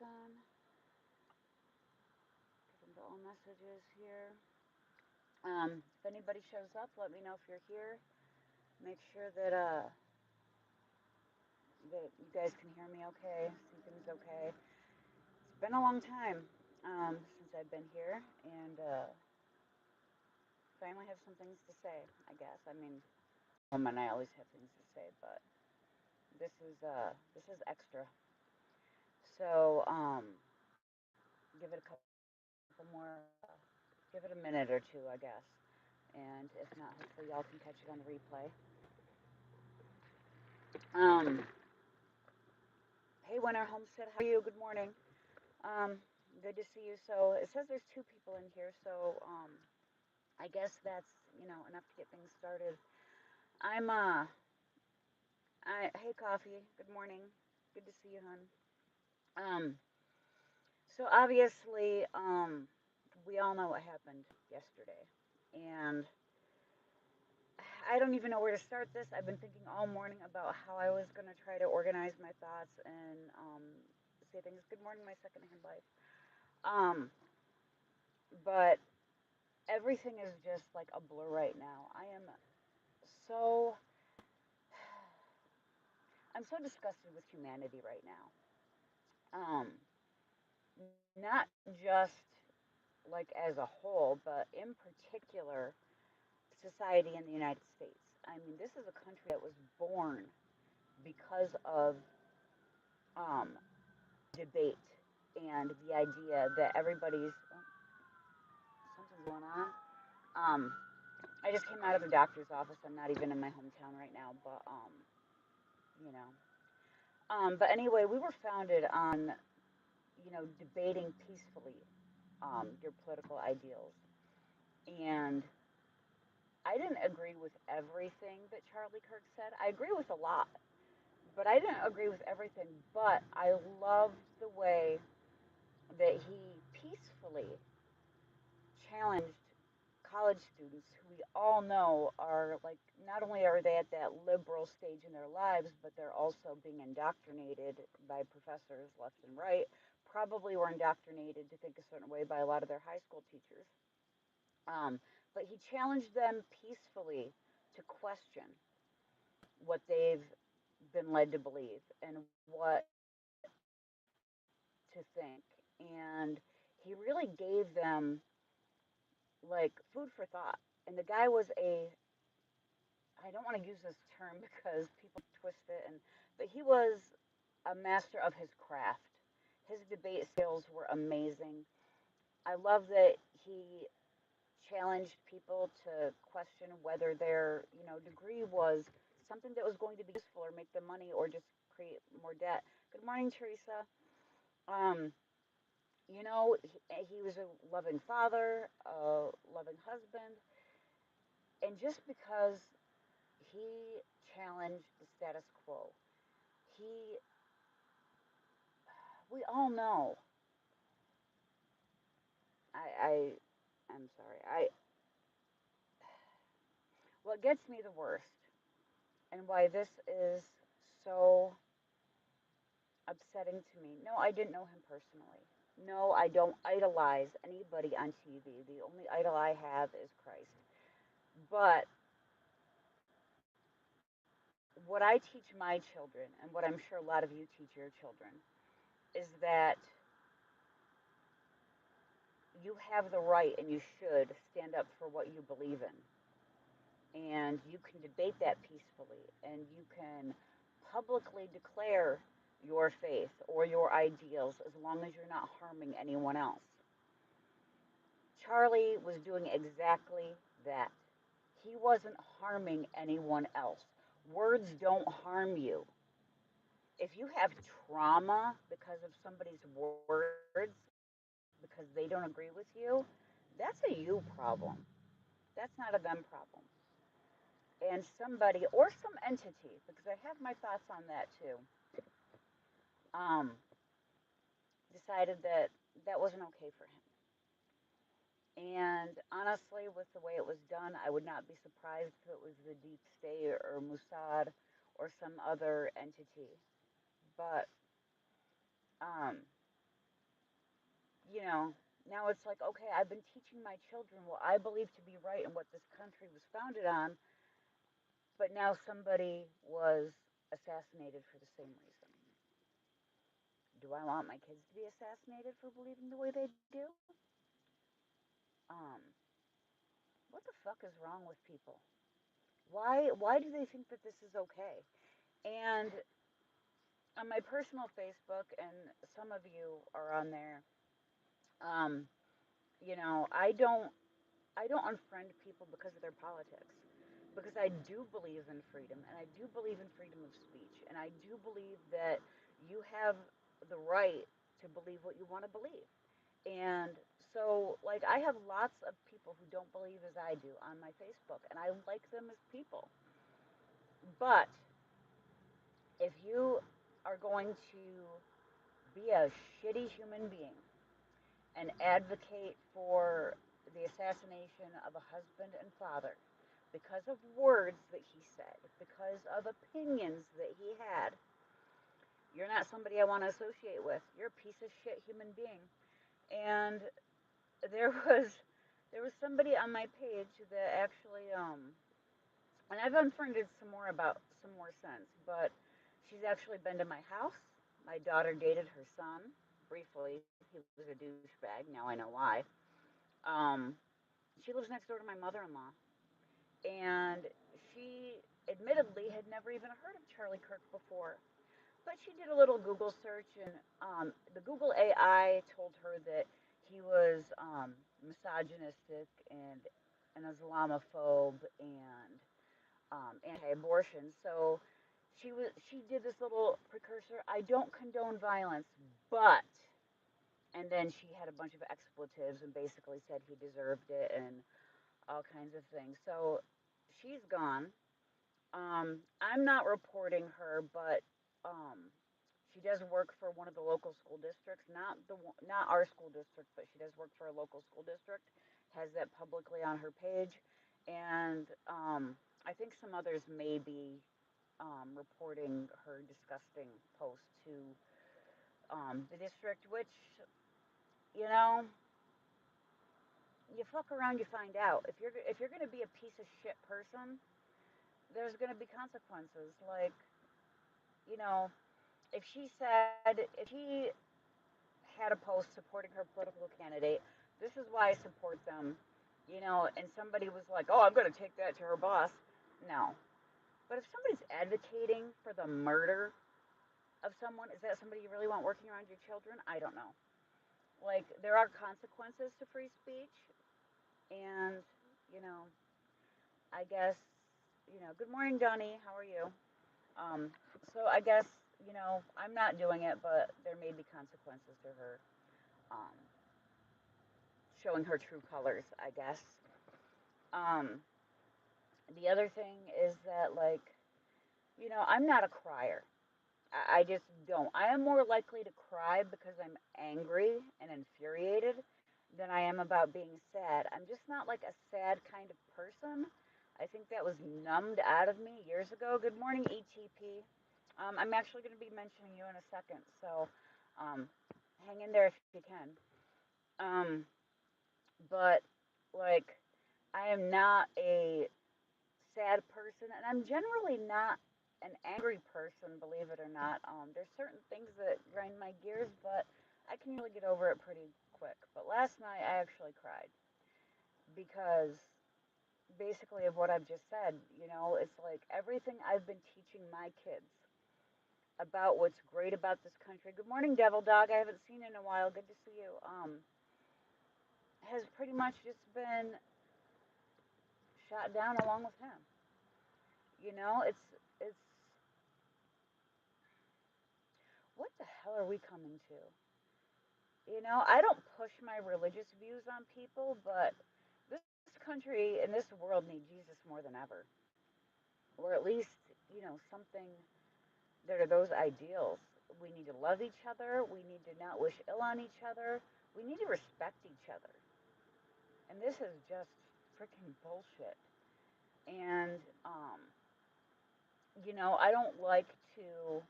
on. Get into all messages here. If anybody shows up, let me know if you're here. Make sure that you guys can hear me okay, see things okay. It's been a long time since I've been here, and finally have some things to say. I guess. I mean, woman, I always have things to say, but this is extra. So give it a couple more, give it a minute or two, I guess. And if not, hopefully y'all can catch it on the replay. Um, hey, Winter Homestead, how are you? Good morning. Um, good to see you. So it says there's two people in here, so I guess that's enough to get things started. I'm hey, Coffee. Good morning. Good to see you, hon. Um, so obviously, we all know what happened yesterday, and I don't even know where to start this. I've been thinking all morning about how I was going to try to organize my thoughts and say things. Good morning, my secondhand life. Um, but everything is just like a blur right now. So, I'm so disgusted with humanity right now. Not just like as a whole, but in particular, society in the United States. I mean, this is a country that was born because of um, debate and the idea that something's going on. Um, I just came out of the doctor's office. I'm not even in my hometown right now, but you know. But anyway, we were founded on debating peacefully your political ideals, and I didn't agree with everything that Charlie Kirk said. I agree with a lot, but I didn't agree with everything. But I loved the way that he peacefully challenged college students who we all know are like, not only are they at that liberal stage in their lives, but they're also being indoctrinated by professors left and right. Probably were indoctrinated to think a certain way by a lot of their high school teachers. But he challenged them peacefully to question what they've been led to believe and what to think. And he really gave them like food for thought. And the guy was I don't want to use this term because people twist it, but he was a master of his craft. His debate skills were amazing. I love that he challenged people to question whether their, degree was something that was going to be useful or make them money or just create more debt. Good morning, Teresa. Um, he was a loving father, a loving husband, and just because he challenged the status quo, he, we all know. I'm sorry. What gets me the worst, and why this is so upsetting to me. No, I didn't know him personally. No, I don't idolize anybody on TV. The only idol I have is Christ. But what I teach my children, and what I'm sure a lot of you teach your children, is that you have the right and you should stand up for what you believe in. And you can debate that peacefully, and you can publicly declare your faith or your ideals as long as you're not harming anyone else. Charlie was doing exactly that. He wasn't harming anyone else. Words don't harm you. If you have trauma because of somebody's words, because they don't agree with you, that's a you problem. That's not a them problem. And somebody or some entity, because I have my thoughts on that too, um, decided that that wasn't okay for him. And honestly, with the way it was done, I would not be surprised if it was the deep state or Mossad or some other entity. But um, now it's like, okay, I've been teaching my children what I believe to be right and what this country was founded on, but now somebody was assassinated for the same reason. Do I want my kids to be assassinated for believing the way they do? Um, what the fuck is wrong with people? Why do they think that this is okay? And on my personal Facebook, and some of you are on there, um, I don't unfriend people because of their politics. Because I do believe in freedom, and I do believe in freedom of speech, and I do believe that you have the right to believe what you want to believe. And so, like, I have lots of people who don't believe as I do on my Facebook, and I like them as people. But if you are going to be a shitty human being and advocate for the assassination of a husband and father because of words that he said, because of opinions that he had, you're not somebody I want to associate with. You're a piece of shit human being. And there was there was somebody on my page that actually and I've unfriended some more since, but she's actually been to my house. My daughter dated her son briefly. He was a douchebag. Now I know why. Um, she lives next door to my mother-in-law, and she admittedly had never even heard of Charlie Kirk before. But she did a little Google search, and the Google AI told her that he was misogynistic and an Islamophobe and anti-abortion. So she did this little precursor. I don't condone violence, but, and then she had a bunch of expletives and basically said he deserved it and all kinds of things. So she's gone. I'm not reporting her, but she does work for one of the local school districts, not our school district, but she does work for a local school district. Has that publicly on her page, and I think some others may be reporting her disgusting post to the district, which you know you fuck around, you find out. If you're gonna be a piece of shit person, there's gonna be consequences. Like, you know, if she had a post supporting her political candidate, this is why I support them, and somebody was like, oh, I'm gonna take that to her boss. No. But if somebody's advocating for the murder of someone, is that somebody you really want working around your children? I don't know. Like, there are consequences to free speech, and, you know, I guess, good morning, Donnie. How are you? Um, so I guess, I'm not doing it, but there may be consequences to her um, showing her true colors, I guess. Um, the other thing is that, like, I'm not a crier. I just don't. I am more likely to cry because I'm angry and infuriated than I am about being sad. I'm just not like a sad kind of person. I think that was numbed out of me years ago. Good morning, ETP. I'm actually going to be mentioning you in a second, so hang in there if you can. Um, but like, I am not a sad person, and I'm generally not an angry person, believe it or not. There's certain things that grind my gears, but I can usually get over it pretty quick. But last night I actually cried because basically of what I've just said. It's like everything I've been teaching my kids about what's great about this country. Good morning, Devil Dog. I haven't seen you in a while. Good to see you. Has pretty much just been shot down along with him. It's what the hell are we coming to? I don't push my religious views on people, but this country and this world need Jesus more than ever. Or at least, something that are those ideals. We need to love each other. We need to not wish ill on each other. We need to respect each other. And this is just freaking bullshit. And, I don't like to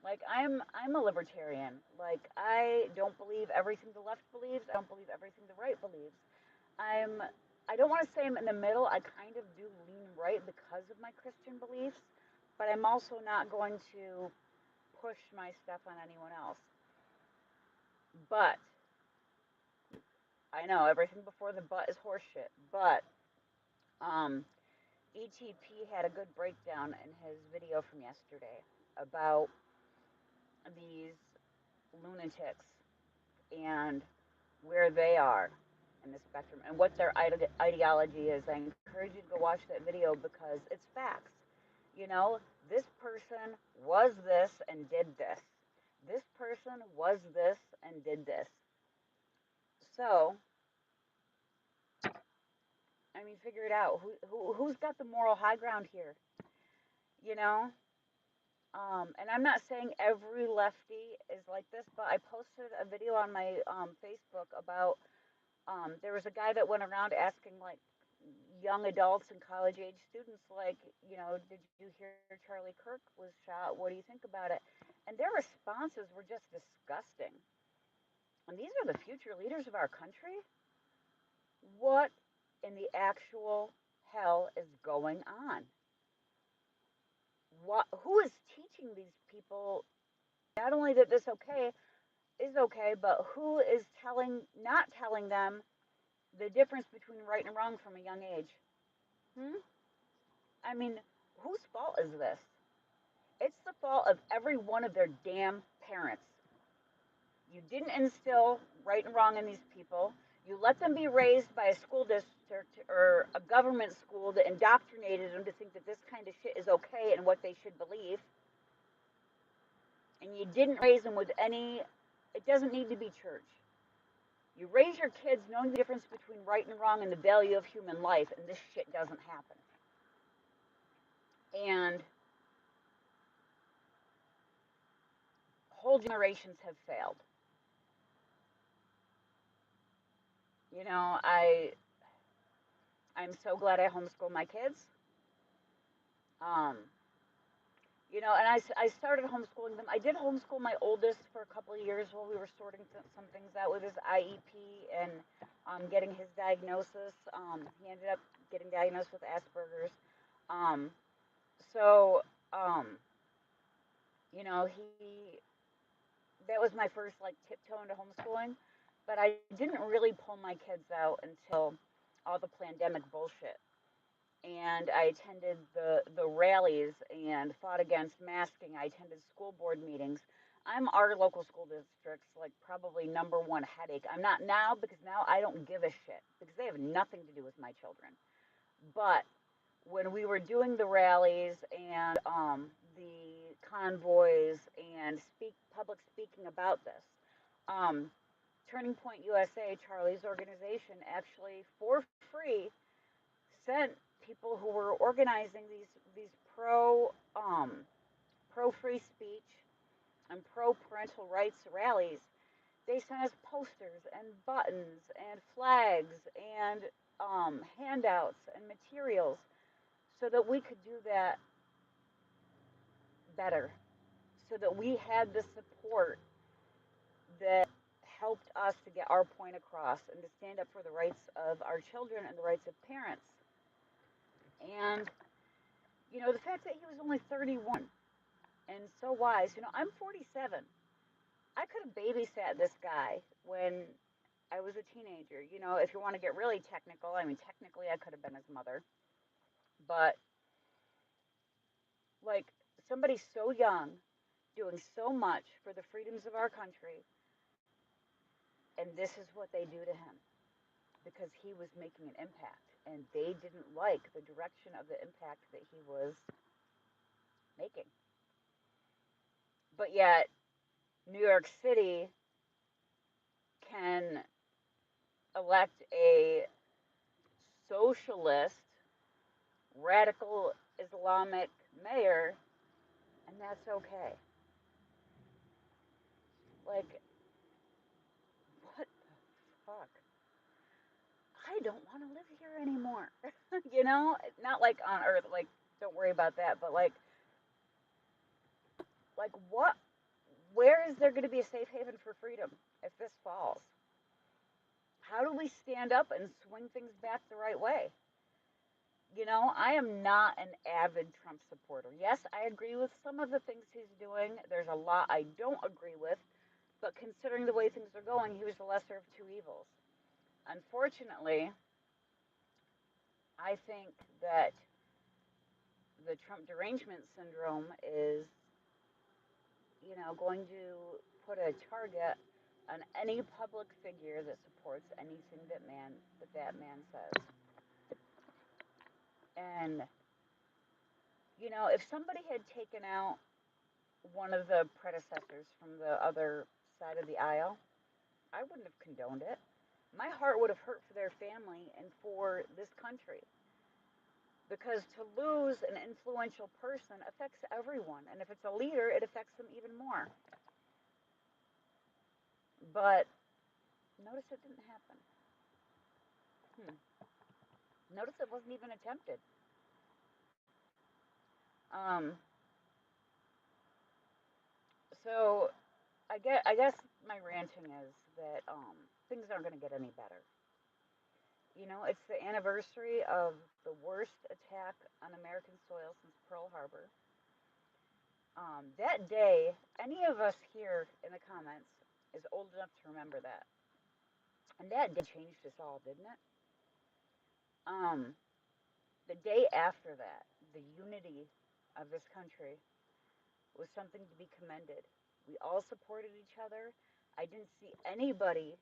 Like I'm a libertarian. Like I don't believe everything the left believes. I don't believe everything the right believes. I'm I don't want to say I'm in the middle. I kind of do lean right because of my Christian beliefs, but I'm also not going to push my stuff on anyone else. But I know everything before the but is horseshit. But um, ETP had a good breakdown in his video from yesterday about these lunatics and where they are in the spectrum and what their ideology is. I encourage you to go watch that video because it's facts. You know, this person was this and did this. This person was this and did this. So, I mean, figure it out. Who's got the moral high ground here? You know, and I'm not saying every lefty is like this, but I posted a video on my Facebook about there was a guy that went around asking like young adults and college age students, like, you know, did you hear Charlie Kirk was shot? What do you think about it? And their responses were just disgusting. And these are the future leaders of our country. What in the actual hell is going on? What? Who is teaching these people not only that this okay is okay, but who is not telling them the difference between right and wrong from a young age? Hmm? I mean, whose fault is this? It's the fault of every one of their damn parents. You didn't instill right and wrong in these people. You let them be raised by a school district or a government school that indoctrinated them to think that this kind of shit is okay and what they should believe. And you didn't raise them with any, it doesn't need to be church. You raise your kids knowing the difference between right and wrong and the value of human life, and this shit doesn't happen. And whole generations have failed. You know, I'm so glad I homeschool my kids. Um, you know, and I started homeschooling them. I did homeschool my oldest for a couple of years while we were sorting some things out with his IEP and getting his diagnosis. He ended up getting diagnosed with Asperger's. Um, so, um, you know, that was my first like tiptoe into homeschooling, but I didn't really pull my kids out until all the pandemic bullshit. And I attended the rallies and fought against masking. I attended school board meetings. I'm our local school district's like probably number one headache. I'm not now because now I don't give a shit because they have nothing to do with my children. But when we were doing the rallies and the convoys and public speaking about this, um, Turning Point USA, Charlie's organization, actually for free sent people who were organizing these pro free speech and pro parental rights rallies. They sent us posters and buttons and flags and handouts and materials so that we could do that better, so that we had the support that helped us to get our point across and to stand up for the rights of our children and the rights of parents. And, you know, the fact that he was only 31 and so wise, you know, I'm 47. I could have babysat this guy when I was a teenager. You know, if you want to get really technical, I mean, technically I could have been his mother. But, like, somebody so young doing so much for the freedoms of our country, and this is what they do to him because he was making an impact, and they didn't like the direction of the impact that he was making. But yet, New York City can elect a socialist, radical Islamic mayor, and that's okay. Like, what the fuck? I don't want to live here anymore. You know, not like on Earth. Like, don't worry about that. But like what? where is there going to be a safe haven for freedom if this falls? How do we stand up and swing things back the right way? You know, I am not an avid Trump supporter. Yes, I agree with some of the things he's doing. There's a lot I don't agree with, but considering the way things are going, he was the lesser of two evils. Unfortunately, I think that the Trump derangement syndrome is, you know, going to put a target on any public figure that supports anything that man says. And you know, if somebody had taken out one of the predecessors from the other side of the aisle, I wouldn't have condoned it. My heart would have hurt for their family and for this country. Because to lose an influential person affects everyone. And if it's a leader, it affects them even more. But notice it didn't happen. Hmm. Notice it wasn't even attempted. Um, so I guess my ranting is that things aren't going to get any better. You know, it's the anniversary of the worst attack on American soil since Pearl Harbor. That day, any of us here in the comments is old enough to remember that. And that day changed us all, didn't it? Um, the day after that, the unity of this country was something to be commended. We all supported each other. I didn't see anybody,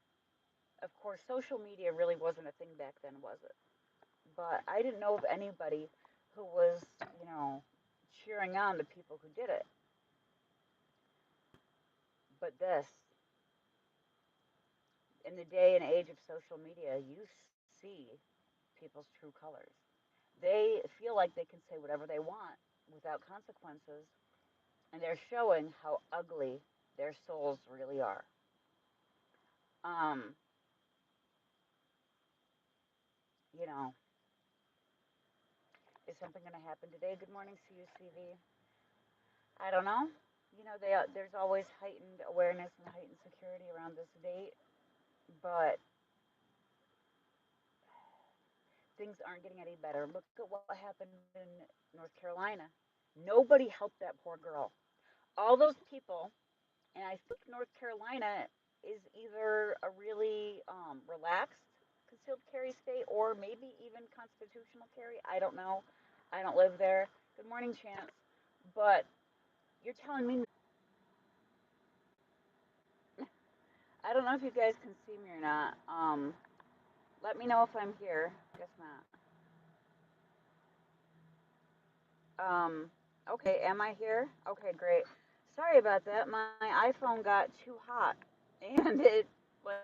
of course, social media really wasn't a thing back then, was it? But I didn't know of anybody who was, you know, cheering on the people who did it. But this, in the day and age of social media, you see people's true colors. They feel like they can say whatever they want without consequences, and they're showing how ugly their souls really are. Um, you know, is something going to happen today? Good morning, CUCV. I don't know. You know, there's always heightened awareness and heightened security around this date, but things aren't getting any better. Look at what happened in North Carolina. Nobody helped that poor girl. All those people, and I think North Carolina is either a really relaxed concealed carry state or maybe even constitutional carry. I don't know. I don't live there. Good morning, Chance. But you're telling me, I don't know if you guys can see me or not. Let me know if I'm here. Guess not. Okay, am I here? Okay, great. Sorry about that. My iPhone got too hot and it like